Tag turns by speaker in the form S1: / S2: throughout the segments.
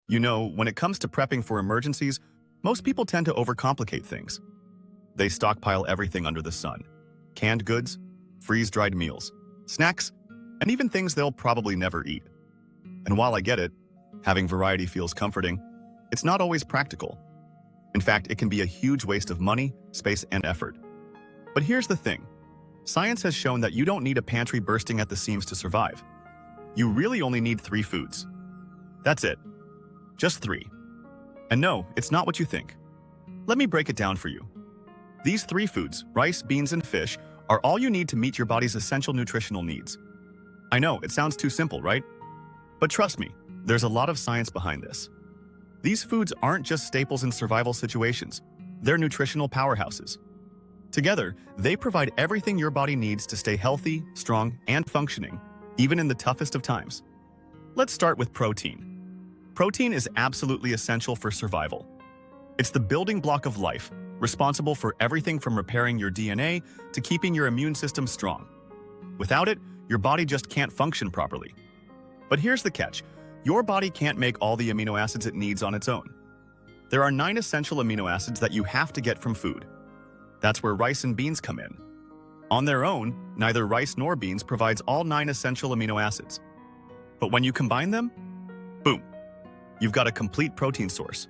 S1: You know, when it comes to prepping for emergencies, most people tend to overcomplicate things. They stockpile everything under the sun. Canned goods, freeze-dried meals, snacks, and even things they'll probably never eat. And while I get it, having variety feels comforting, it's not always practical. In fact, it can be a huge waste of money, space, and effort. But here's the thing. Science has shown that you don't need a pantry bursting at the seams to survive. You really only need 3 foods. That's it. Just 3. And no, it's not what you think. Let me break it down for you. These 3 foods, rice, beans, and fish, are all you need to meet your body's essential nutritional needs. I know, it sounds too simple, right? But trust me, there's a lot of science behind this. These foods aren't just staples in survival situations. They're nutritional powerhouses. Together, they provide everything your body needs to stay healthy, strong, and functioning, even in the toughest of times. Let's start with protein. Protein is absolutely essential for survival. It's the building block of life, responsible for everything from repairing your DNA to keeping your immune system strong. Without it, your body just can't function properly. But here's the catch. Your body can't make all the amino acids it needs on its own. There are 9 essential amino acids that you have to get from food. That's where rice and beans come in. On their own, neither rice nor beans provides all 9 essential amino acids. But when you combine them, boom, you've got a complete protein source.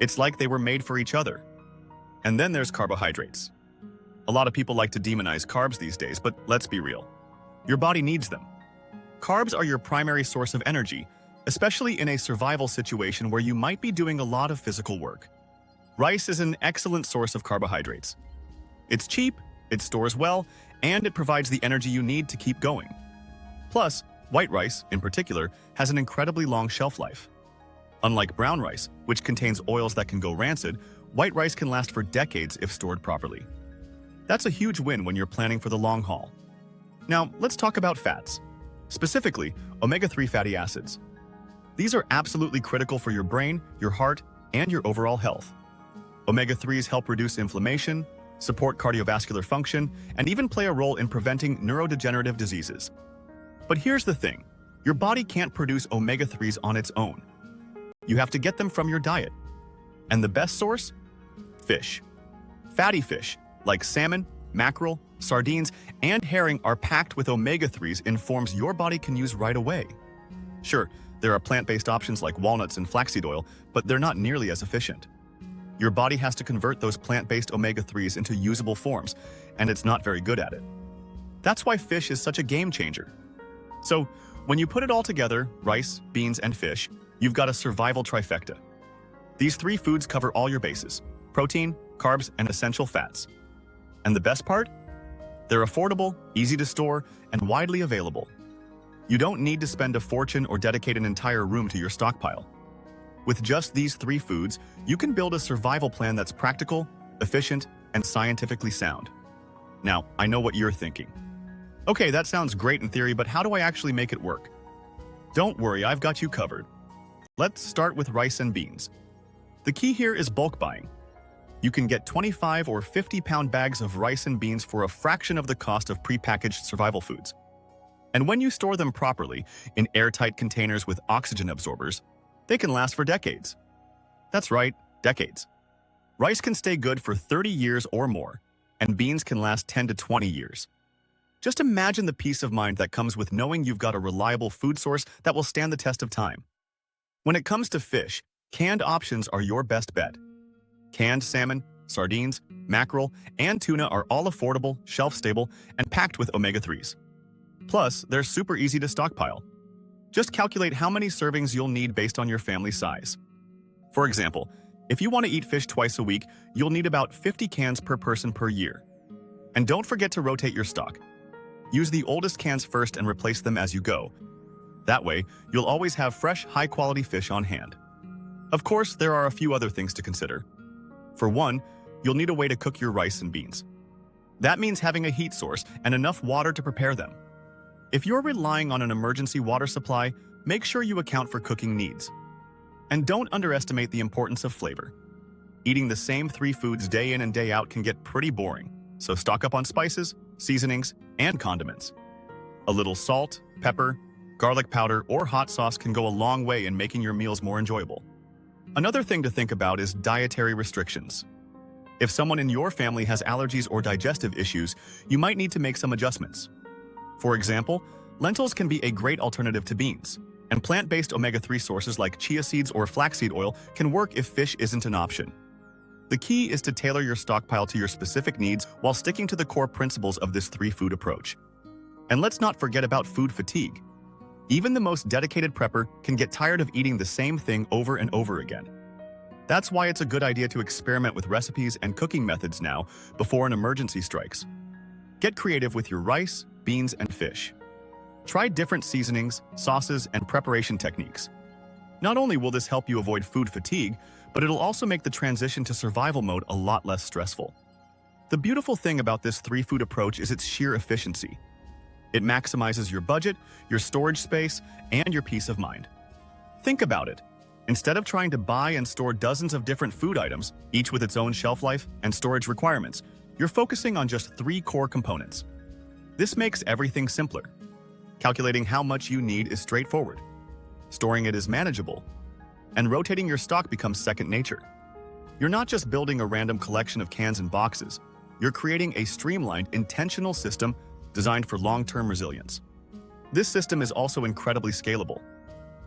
S1: It's like they were made for each other. And then there's carbohydrates. A lot of people like to demonize carbs these days, but let's be real. Your body needs them. Carbs are your primary source of energy, especially in a survival situation where you might be doing a lot of physical work. Rice is an excellent source of carbohydrates. It's cheap, it stores well, and it provides the energy you need to keep going. Plus, white rice, in particular, has an incredibly long shelf life. Unlike brown rice, which contains oils that can go rancid, white rice can last for decades if stored properly. That's a huge win when you're planning for the long haul. Now, let's talk about fats. Specifically, omega-3 fatty acids. These are absolutely critical for your brain, your heart, and your overall health. Omega-3s help reduce inflammation, support cardiovascular function, and even play a role in preventing neurodegenerative diseases. But here's the thing. Your body can't produce omega-3s on its own. You have to get them from your diet. And the best source? Fish. Fatty fish, like salmon, mackerel, sardines, and herring are packed with omega-3s in forms your body can use right away. Sure, there are plant-based options like walnuts and flaxseed oil, but they're not nearly as efficient. Your body has to convert those plant-based omega-3s into usable forms, and it's not very good at it. That's why fish is such a game changer. So, when you put it all together, rice, beans, and fish, you've got a survival trifecta. These 3 foods cover all your bases: protein, carbs, and essential fats. And the best part? They're affordable, easy to store, and widely available. You don't need to spend a fortune or dedicate an entire room to your stockpile. With just these 3 foods, you can build a survival plan that's practical, efficient, and scientifically sound. Now, I know what you're thinking. Okay, that sounds great in theory, but how do I actually make it work? Don't worry, I've got you covered. Let's start with rice and beans. The key here is bulk buying. You can get 25 or 50-pound bags of rice and beans for a fraction of the cost of prepackaged survival foods. And when you store them properly, in airtight containers with oxygen absorbers, they can last for decades. That's right, decades. Rice can stay good for 30 years or more, and beans can last 10 to 20 years. Just imagine the peace of mind that comes with knowing you've got a reliable food source that will stand the test of time. When it comes to fish, canned options are your best bet. Canned salmon, sardines, mackerel, and tuna are all affordable, shelf-stable, and packed with omega-3s. Plus, they're super easy to stockpile. Just calculate how many servings you'll need based on your family size. For example, if you want to eat fish twice a week, you'll need about 50 cans per person per year. And don't forget to rotate your stock. Use the oldest cans first and replace them as you go. That way, you'll always have fresh, high-quality fish on hand. Of course, there are a few other things to consider. For one, you'll need a way to cook your rice and beans. That means having a heat source and enough water to prepare them. If you're relying on an emergency water supply, make sure you account for cooking needs. And don't underestimate the importance of flavor. Eating the same 3 foods day in and day out can get pretty boring, so stock up on spices, seasonings, and condiments. A little salt, pepper, Garlic powder or hot sauce can go a long way in making your meals more enjoyable. Another thing to think about is dietary restrictions. If someone in your family has allergies or digestive issues, you might need to make some adjustments. For example, lentils can be a great alternative to beans, and plant-based omega-3 sources like chia seeds or flaxseed oil can work if fish isn't an option. The key is to tailor your stockpile to your specific needs while sticking to the core principles of this 3-food approach. And let's not forget about food fatigue. Even the most dedicated prepper can get tired of eating the same thing over and over again. That's why it's a good idea to experiment with recipes and cooking methods now before an emergency strikes. Get creative with your rice, beans, and fish. Try different seasonings, sauces, and preparation techniques. Not only will this help you avoid food fatigue, but it'll also make the transition to survival mode a lot less stressful. The beautiful thing about this 3-food approach is its sheer efficiency. It maximizes your budget, your storage space, and your peace of mind. Think about it. Instead of trying to buy and store dozens of different food items, each with its own shelf life and storage requirements, you're focusing on just 3 core components. This makes everything simpler. Calculating how much you need is straightforward. Storing it is manageable. And rotating your stock becomes second nature. You're not just building a random collection of cans and boxes. You're creating a streamlined, intentional system designed for long-term resilience. This system is also incredibly scalable.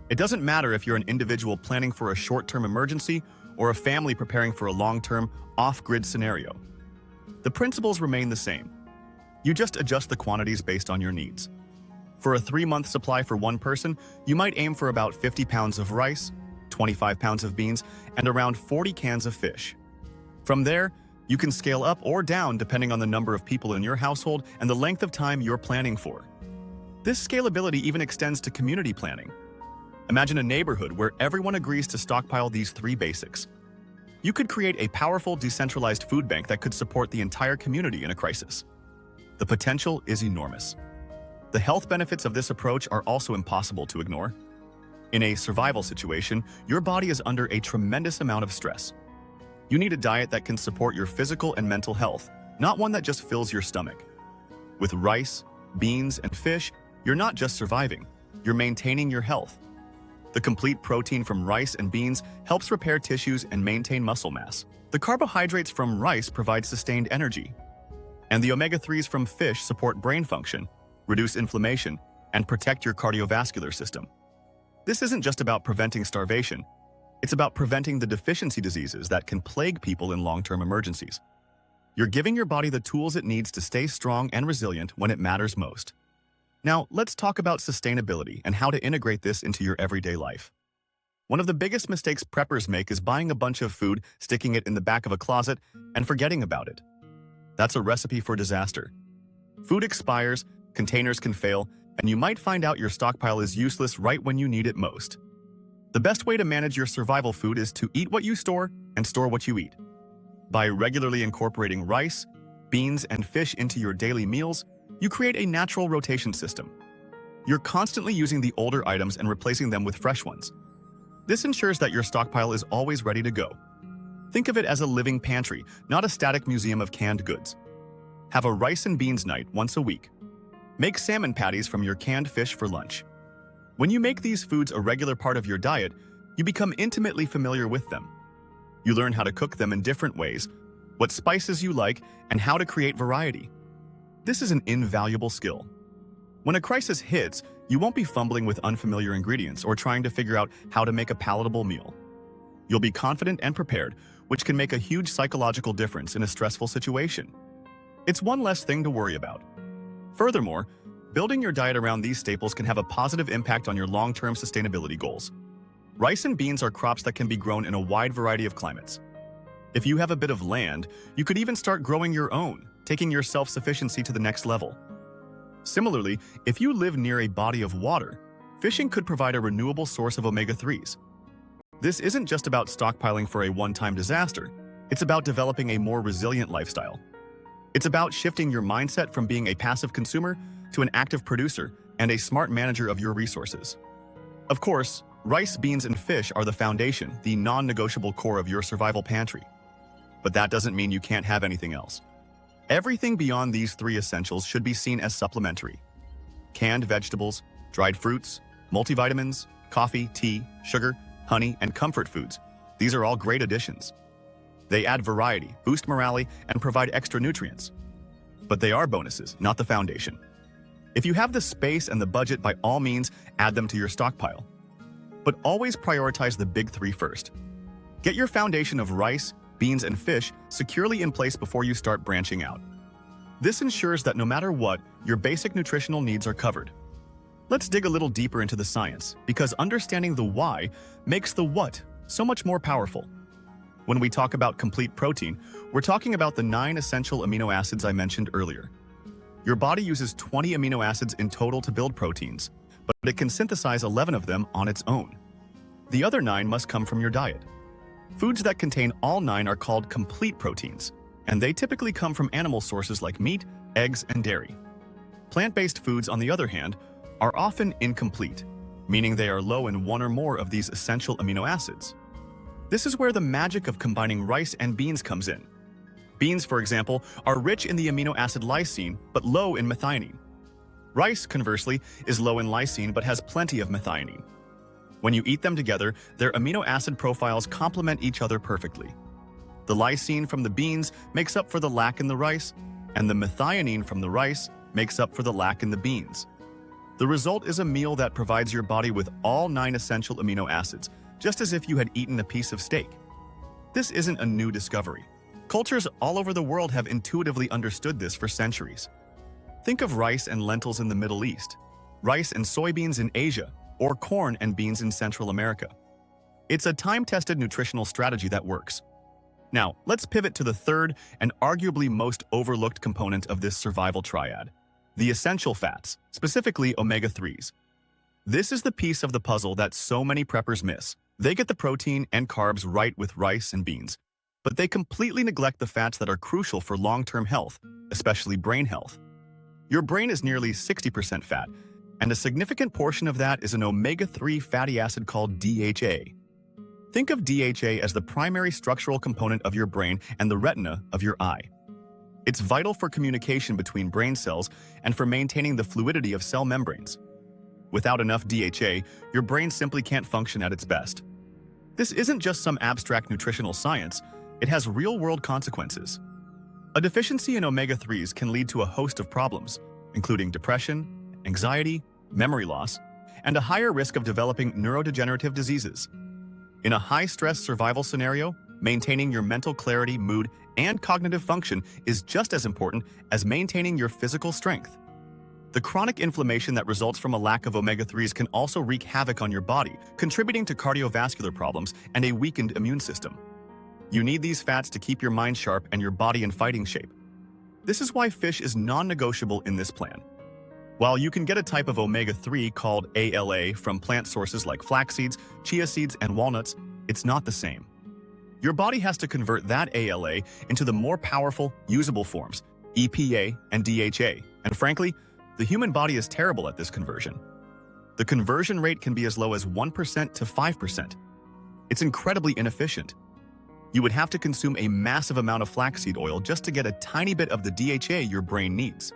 S1: It doesn't matter if you're an individual planning for a short-term emergency or a family preparing for a long-term, off-grid scenario. The principles remain the same. You just adjust the quantities based on your needs. For a 3-month supply for one person, you might aim for about 50 pounds of rice, 25 pounds of beans, and around 40 cans of fish. From there, you can scale up or down depending on the number of people in your household and the length of time you're planning for. This scalability even extends to community planning. Imagine a neighborhood where everyone agrees to stockpile these 3 basics. You could create a powerful, decentralized food bank that could support the entire community in a crisis. The potential is enormous. The health benefits of this approach are also impossible to ignore. In a survival situation, your body is under a tremendous amount of stress. You need a diet that can support your physical and mental health, not one that just fills your stomach. With rice, beans, and fish, you're not just surviving, you're maintaining your health. The complete protein from rice and beans helps repair tissues and maintain muscle mass. The carbohydrates from rice provide sustained energy. And the omega-3s from fish support brain function, reduce inflammation, and protect your cardiovascular system. This isn't just about preventing starvation. It's about preventing the deficiency diseases that can plague people in long-term emergencies. You're giving your body the tools it needs to stay strong and resilient when it matters most. Now, let's talk about sustainability and how to integrate this into your everyday life. One of the biggest mistakes preppers make is buying a bunch of food, sticking it in the back of a closet, and forgetting about it. That's a recipe for disaster. Food expires, containers can fail, and you might find out your stockpile is useless right when you need it most. The best way to manage your survival food is to eat what you store and store what you eat. By regularly incorporating rice, beans, and fish into your daily meals, you create a natural rotation system. You're constantly using the older items and replacing them with fresh ones. This ensures that your stockpile is always ready to go. Think of it as a living pantry, not a static museum of canned goods. Have a rice and beans night once a week. Make salmon patties from your canned fish for lunch. When you make these foods a regular part of your diet, you become intimately familiar with them. You learn how to cook them in different ways, what spices you like, and how to create variety. This is an invaluable skill. When a crisis hits, you won't be fumbling with unfamiliar ingredients or trying to figure out how to make a palatable meal. You'll be confident and prepared, which can make a huge psychological difference in a stressful situation. It's one less thing to worry about. Furthermore, building your diet around these staples can have a positive impact on your long-term sustainability goals. Rice and beans are crops that can be grown in a wide variety of climates. If you have a bit of land, you could even start growing your own, taking your self-sufficiency to the next level. Similarly, if you live near a body of water, fishing could provide a renewable source of omega-3s. This isn't just about stockpiling for a one-time disaster. It's about developing a more resilient lifestyle. It's about shifting your mindset from being a passive consumer to an active producer and a smart manager of your resources. Of course, rice, beans, and fish are the foundation, the non-negotiable core of your survival pantry. But that doesn't mean you can't have anything else. Everything beyond these 3 essentials should be seen as supplementary. Canned vegetables, Dried fruits, multivitamins, coffee, tea, sugar, honey, and comfort foods. These are all great additions. They add variety, boost morale, and provide extra nutrients. But they are bonuses, not the foundation. If you have the space and the budget, by all means, add them to your stockpile. But always prioritize the big three first. Get your foundation of rice, beans, and fish securely in place before you start branching out. This ensures that no matter what, your basic nutritional needs are covered. Let's dig a little deeper into the science, because understanding the why makes the what so much more powerful. When we talk about complete protein, we're talking about the 9 essential amino acids I mentioned earlier. Your body uses 20 amino acids in total to build proteins, but it can synthesize 11 of them on its own. The other 9 must come from your diet. Foods that contain all 9 are called complete proteins, and they typically come from animal sources like meat, eggs, and dairy. Plant-based foods, on the other hand, are often incomplete, meaning they are low in one or more of these essential amino acids. This is where the magic of combining rice and beans comes in. Beans, for example, are rich in the amino acid lysine, but low in methionine. Rice, conversely, is low in lysine but has plenty of methionine. When you eat them together, their amino acid profiles complement each other perfectly. The lysine from the beans makes up for the lack in the rice, and the methionine from the rice makes up for the lack in the beans. The result is a meal that provides your body with all 9 essential amino acids, just as if you had eaten a piece of steak. This isn't a new discovery. Cultures all over the world have intuitively understood this for centuries. Think of rice and lentils in the Middle East, rice and soybeans in Asia, or corn and beans in Central America. It's a time-tested nutritional strategy that works. Now, let's pivot to the third and arguably most overlooked component of this survival triad: the essential fats, specifically omega-3s. This is the piece of the puzzle that so many preppers miss. They get the protein and carbs right with rice and beans, but they completely neglect the fats that are crucial for long-term health, especially brain health. Your brain is nearly 60% fat, and a significant portion of that is an omega-3 fatty acid called DHA. Think of DHA as the primary structural component of your brain and the retina of your eye. It's vital for communication between brain cells and for maintaining the fluidity of cell membranes. Without enough DHA, your brain simply can't function at its best. This isn't just some abstract nutritional science, it has real-world consequences. A deficiency in omega-3s can lead to a host of problems, including depression, anxiety, memory loss, and a higher risk of developing neurodegenerative diseases. In a high-stress survival scenario, maintaining your mental clarity, mood, and cognitive function is just as important as maintaining your physical strength. The chronic inflammation that results from a lack of omega-3s can also wreak havoc on your body, contributing to cardiovascular problems and a weakened immune system. You need these fats to keep your mind sharp and your body in fighting shape. This is why fish is non-negotiable in this plan. While you can get a type of omega-3 called ALA from plant sources like flax seeds, chia seeds, and walnuts, it's not the same. Your body has to convert that ALA into the more powerful, usable forms, EPA and DHA, and frankly, the human body is terrible at this conversion. The conversion rate can be as low as 1% to 5%. It's incredibly inefficient. You would have to consume a massive amount of flaxseed oil just to get a tiny bit of the DHA your brain needs.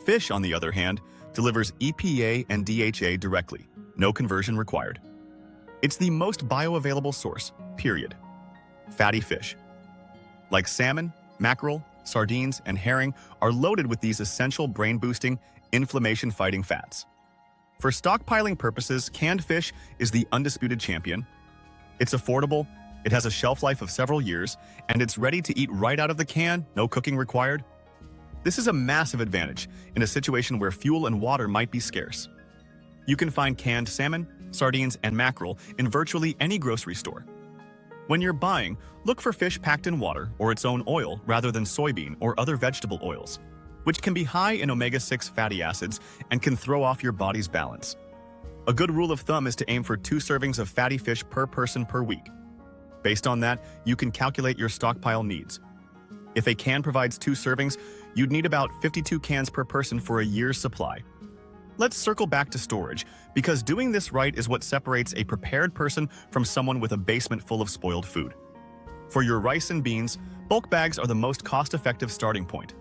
S1: Fish, on the other hand, delivers EPA and DHA directly, no conversion required. It's the most bioavailable source, period. Fatty fish, like salmon, mackerel, sardines, and herring, are loaded with these essential brain-boosting, inflammation-fighting fats. For stockpiling purposes, canned fish is the undisputed champion. It's affordable, it has a shelf life of several years, and it's ready to eat right out of the can, no cooking required. This is a massive advantage in a situation where fuel and water might be scarce. You can find canned salmon, sardines, and mackerel in virtually any grocery store. When you're buying, look for fish packed in water or its own oil rather than soybean or other vegetable oils, which can be high in omega-6 fatty acids and can throw off your body's balance. A good rule of thumb is to aim for 2 servings of fatty fish per person per week. Based on that, you can calculate your stockpile needs. If a can provides 2 servings, you'd need about 52 cans per person for a year's supply. Let's circle back to storage, because doing this right is what separates a prepared person from someone with a basement full of spoiled food. For your rice and beans, bulk bags are the most cost-effective starting point.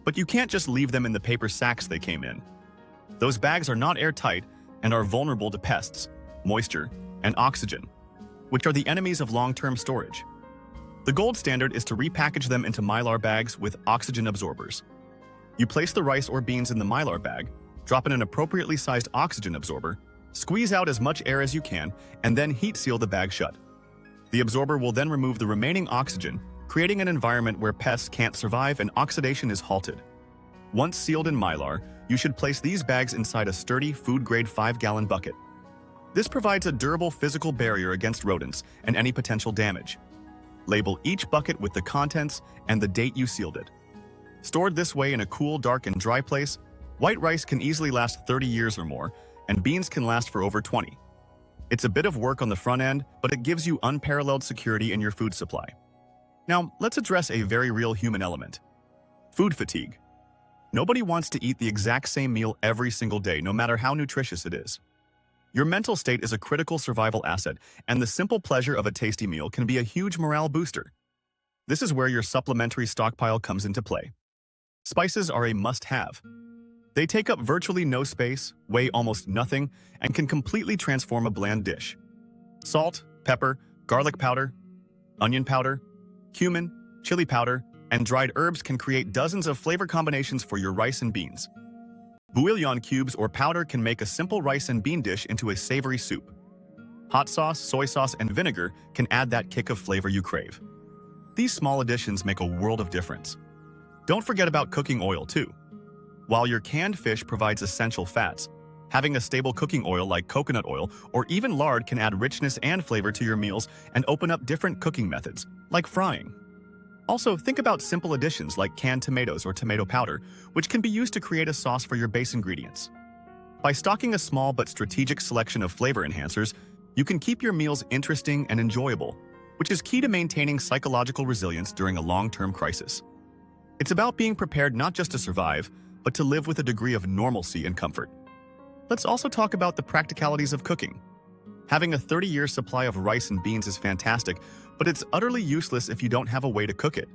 S1: But you can't just leave them in the paper sacks they came in. Those bags are not airtight, and are vulnerable to pests, moisture, and oxygen, which are the enemies of long-term storage. The gold standard is to repackage them into mylar bags with oxygen absorbers. You place the rice or beans in the mylar bag, drop in an appropriately sized oxygen absorber, squeeze out as much air as you can, and then heat seal the bag shut. The absorber will then remove the remaining oxygen, creating an environment where pests can't survive and oxidation is halted. Once sealed in mylar, you should place these bags inside a sturdy, food-grade 5-gallon bucket. This provides a durable physical barrier against rodents and any potential damage. Label each bucket with the contents and the date you sealed it. Stored this way in a cool, dark, and dry place, white rice can easily last 30 years or more, and beans can last for over 20. It's a bit of work on the front end, but it gives you unparalleled security in your food supply. Now, let's address a very real human element: food fatigue. Nobody wants to eat the exact same meal every single day, no matter how nutritious it is. Your mental state is a critical survival asset, and the simple pleasure of a tasty meal can be a huge morale booster. This is where your supplementary stockpile comes into play. Spices are a must-have. They take up virtually no space, weigh almost nothing, and can completely transform a bland dish. Salt, pepper, garlic powder, onion powder, cumin, chili powder, and dried herbs can create dozens of flavor combinations for your rice and beans. Bouillon cubes or powder can make a simple rice and bean dish into a savory soup. Hot sauce, soy sauce, and vinegar can add that kick of flavor you crave. These small additions make a world of difference. Don't forget about cooking oil too. While your canned fish provides essential fats, having a stable cooking oil like coconut oil or even lard can add richness and flavor to your meals and open up different cooking methods, like frying. Also, think about simple additions like canned tomatoes or tomato powder, which can be used to create a sauce for your base ingredients. By stocking a small but strategic selection of flavor enhancers, you can keep your meals interesting and enjoyable, which is key to maintaining psychological resilience during a long-term crisis. It's about being prepared not just to survive, but to live with a degree of normalcy and comfort. Let's also talk about the practicalities of cooking. Having a 30-year supply of rice and beans is fantastic, but it's utterly useless if you don't have a way to cook it.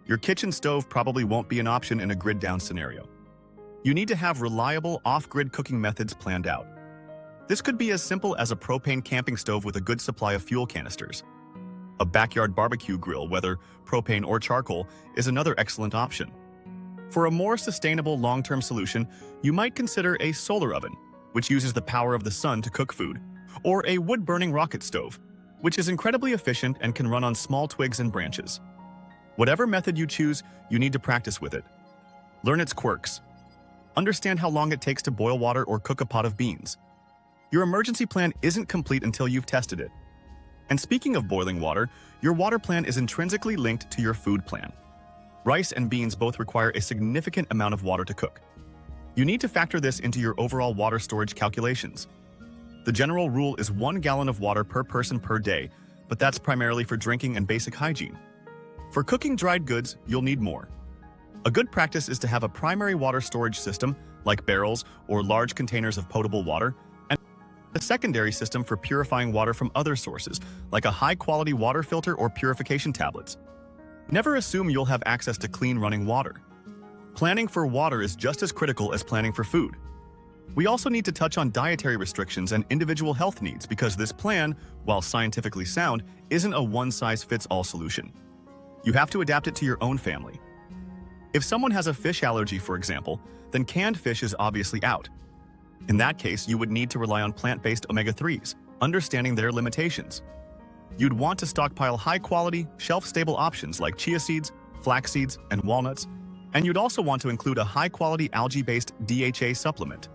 S1: Your kitchen stove probably won't be an option in a grid-down scenario. You need to have reliable off-grid cooking methods planned out. This could be as simple as a propane camping stove with a good supply of fuel canisters. A backyard barbecue grill, whether propane or charcoal, is another excellent option. For a more sustainable long-term solution, you might consider a solar oven, which uses the power of the sun to cook food, or a wood-burning rocket stove, which is incredibly efficient and can run on small twigs and branches. Whatever method you choose, you need to practice with it. Learn its quirks. Understand how long it takes to boil water or cook a pot of beans. Your emergency plan isn't complete until you've tested it. And speaking of boiling water, your water plan is intrinsically linked to your food plan. Rice and beans both require a significant amount of water to cook. You need to factor this into your overall water storage calculations. The general rule is 1 gallon of water per person per day, but that's primarily for drinking and basic hygiene. For cooking dried goods, you'll need more. A good practice is to have a primary water storage system, like barrels or large containers of potable water, and a secondary system for purifying water from other sources, like a high-quality water filter or purification tablets. Never assume you'll have access to clean running water. Planning for water is just as critical as planning for food. We also need to touch on dietary restrictions and individual health needs because this plan, while scientifically sound, isn't a one-size-fits-all solution. You have to adapt it to your own family. If someone has a fish allergy, for example, then canned fish is obviously out. In that case, you would need to rely on plant-based omega-3s, understanding their limitations. You'd want to stockpile high-quality, shelf-stable options like chia seeds, flax seeds, and walnuts, and you'd also want to include a high-quality algae-based DHA supplement.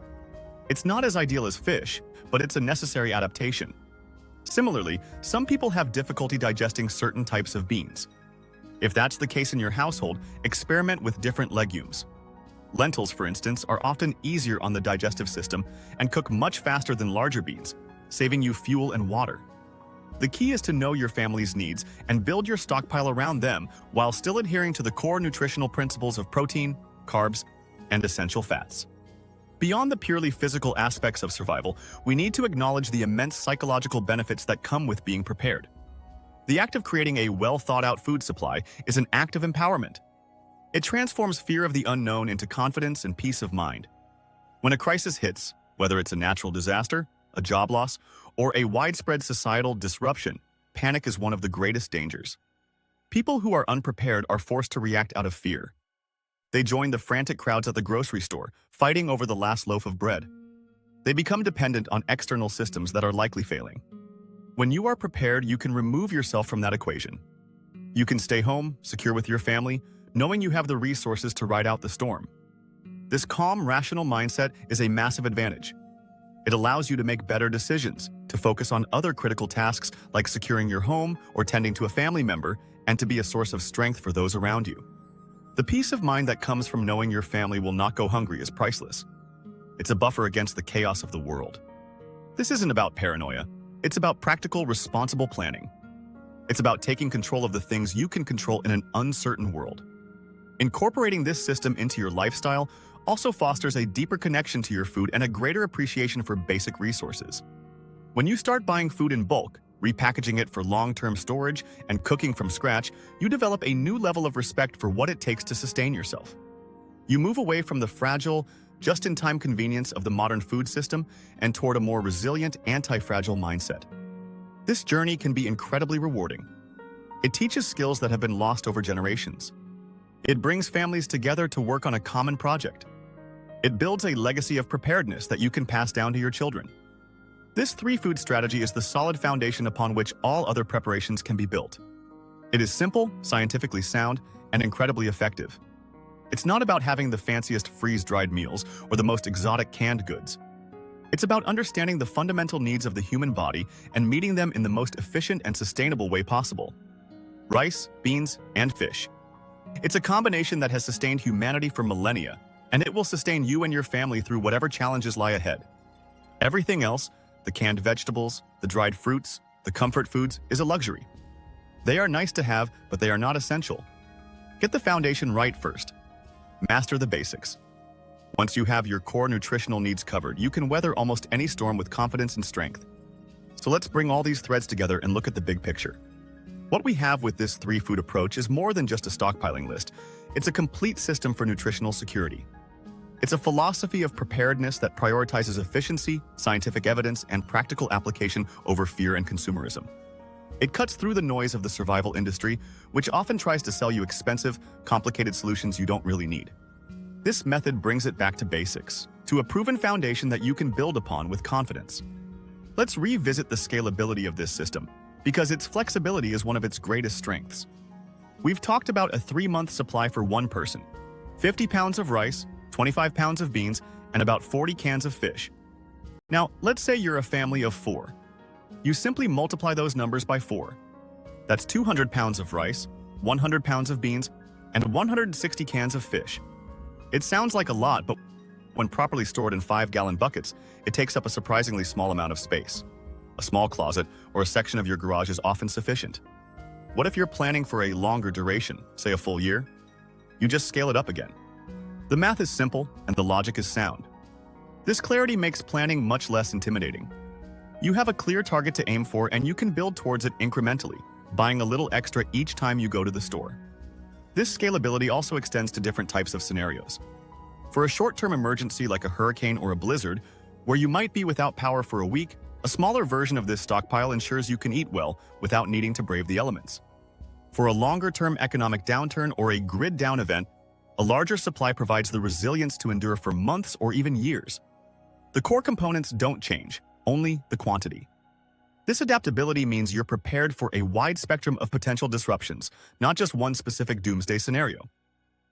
S1: It's not as ideal as fish, but it's a necessary adaptation. Similarly, some people have difficulty digesting certain types of beans. If that's the case in your household, experiment with different legumes. Lentils, for instance, are often easier on the digestive system and cook much faster than larger beans, saving you fuel and water. The key is to know your family's needs and build your stockpile around them while still adhering to the core nutritional principles of protein, carbs, and essential fats. Beyond the purely physical aspects of survival, we need to acknowledge the immense psychological benefits that come with being prepared. The act of creating a well-thought-out food supply is an act of empowerment. It transforms fear of the unknown into confidence and peace of mind. When a crisis hits, Whether it's a natural disaster, a job loss, or a widespread societal disruption, panic is one of the greatest dangers. People who are unprepared are forced to react out of fear. They join the frantic crowds at the grocery store, fighting over the last loaf of bread. They become dependent on external systems that are likely failing. When you are prepared, you can remove yourself from that equation. You can stay home, secure with your family, knowing you have the resources to ride out the storm. This calm, rational mindset is a massive advantage. It allows you to make better decisions, to focus on other critical tasks like securing your home or tending to a family member, and to be a source of strength for those around you. The peace of mind that comes from knowing your family will not go hungry is priceless. It's a buffer against the chaos of the world. This isn't about paranoia. It's about practical, responsible planning. It's about taking control of the things you can control in an uncertain world. Incorporating this system into your lifestyle also fosters a deeper connection to your food and a greater appreciation for basic resources. When you start buying food in bulk, repackaging it for long-term storage, and cooking from scratch, you develop a new level of respect for what it takes to sustain yourself. You move away from the fragile, just-in-time convenience of the modern food system and toward a more resilient, anti-fragile mindset. This journey can be incredibly rewarding. It teaches skills that have been lost over generations. It brings families together to work on a common project. It builds a legacy of preparedness that you can pass down to your children. This three-food strategy is the solid foundation upon which all other preparations can be built. It is simple, scientifically sound, and incredibly effective. It's not about having the fanciest freeze-dried meals or the most exotic canned goods. It's about understanding the fundamental needs of the human body and meeting them in the most efficient and sustainable way possible. Rice, beans, and fish. It's a combination that has sustained humanity for millennia, and it will sustain you and your family through whatever challenges lie ahead. Everything else, the canned vegetables, the dried fruits, the comfort foods, is a luxury. They are nice to have, but they are not essential. Get the foundation right first. Master the basics. Once you have your core nutritional needs covered, you can weather almost any storm with confidence and strength. So let's bring all these threads together and look at the big picture. What we have with this three-food approach is more than just a stockpiling list. It's a complete system for nutritional security. It's a philosophy of preparedness that prioritizes efficiency, scientific evidence, and practical application over fear and consumerism. It cuts through the noise of the survival industry, which often tries to sell you expensive, complicated solutions you don't really need. This method brings it back to basics, to a proven foundation that you can build upon with confidence. Let's revisit the scalability of this system, because its flexibility is one of its greatest strengths. We've talked about a 3-month supply for one person, 50 pounds of rice, 25 pounds of beans, and about 40 cans of fish. Now, let's say you're a family of 4. You simply multiply those numbers by 4. That's 200 pounds of rice, 100 pounds of beans, and 160 cans of fish. It sounds like a lot, but when properly stored in 5-gallon buckets, it takes up a surprisingly small amount of space. A small closet or a section of your garage is often sufficient. What if you're planning for a longer duration, say a full year? You just scale it up again. The math is simple and the logic is sound. This clarity makes planning much less intimidating. You have a clear target to aim for and you can build towards it incrementally, buying a little extra each time you go to the store. This scalability also extends to different types of scenarios. For a short-term emergency like a hurricane or a blizzard, where you might be without power for a week, a smaller version of this stockpile ensures you can eat well without needing to brave the elements. For a longer-term economic downturn or a grid-down event, a larger supply provides the resilience to endure for months or even years. The core components don't change, only the quantity. This adaptability means you're prepared for a wide spectrum of potential disruptions, not just one specific doomsday scenario.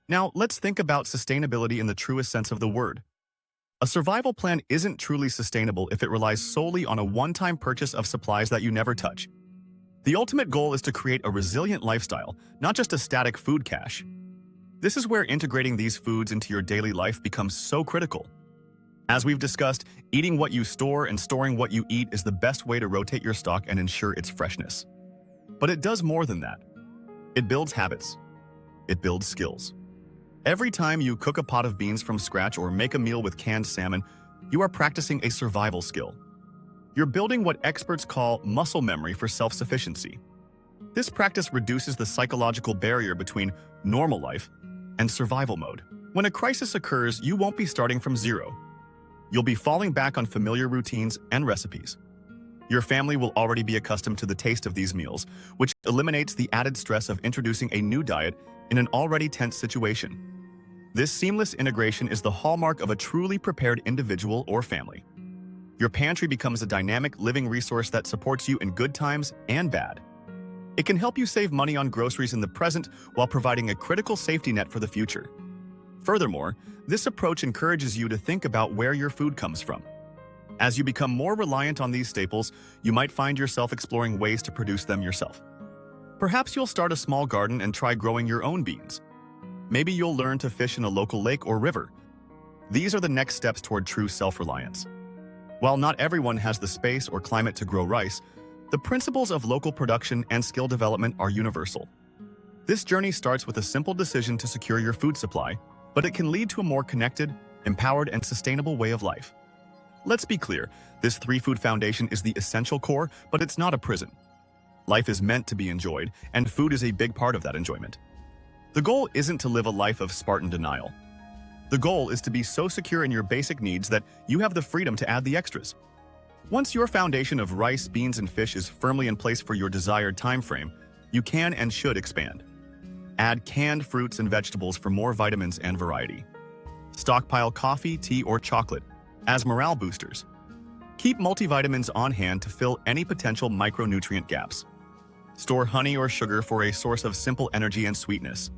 S1: Now, let's think about sustainability in the truest sense of the word. A survival plan isn't truly sustainable if it relies solely on a one-time purchase of supplies that you never touch. The ultimate goal is to create a resilient lifestyle, not just a static food cache. This is where integrating these foods into your daily life becomes so critical. As we've discussed, eating what you store and storing what you eat is the best way to rotate your stock and ensure its freshness. But it does more than that. It builds habits. It builds skills. Every time you cook a pot of beans from scratch or make a meal with canned salmon, you are practicing a survival skill. You're building what experts call muscle memory for self-sufficiency. This practice reduces the psychological barrier between normal life and survival mode. When a crisis occurs, you won't be starting from zero. you'll be falling back on familiar routines and recipes. Your family will already be accustomed to the taste of these meals, which eliminates the added stress of introducing a new diet in an already tense situation. This seamless integration is the hallmark of a truly prepared individual or family. Your pantry becomes a dynamic, living resource that supports you in good times and bad. It can help you save money on groceries in the present while providing a critical safety net for the future. Furthermore, this approach encourages you to think about where your food comes from. As you become more reliant on these staples, you might find yourself exploring ways to produce them yourself. Perhaps you'll start a small garden and try growing your own beans. Maybe you'll learn to fish in a local lake or river. These are the next steps toward true self-reliance. While not everyone has the space or climate to grow rice, the principles of local production and skill development are universal. This journey starts with a simple decision to secure your food supply, but it can lead to a more connected, empowered, and sustainable way of life. Let's be clear, this 3-food foundation is the essential core, but it's not a prison. Life is meant to be enjoyed, and food is a big part of that enjoyment. The goal isn't to live a life of Spartan denial. The goal is to be so secure in your basic needs that you have the freedom to add the extras. Once your foundation of rice, beans, and fish is firmly in place for your desired time frame, you can and should expand. Add canned fruits and vegetables for more vitamins and variety. Stockpile coffee, tea, or chocolate as morale boosters. Keep multivitamins on hand to fill any potential micronutrient gaps. Store honey or sugar for a source of simple energy and sweetness.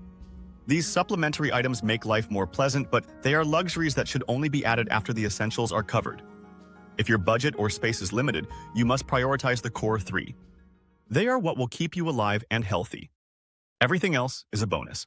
S1: These supplementary items make life more pleasant, but they are luxuries that should only be added after the essentials are covered. If your budget or space is limited, you must prioritize the core 3. They are what will keep you alive and healthy. Everything else is a bonus.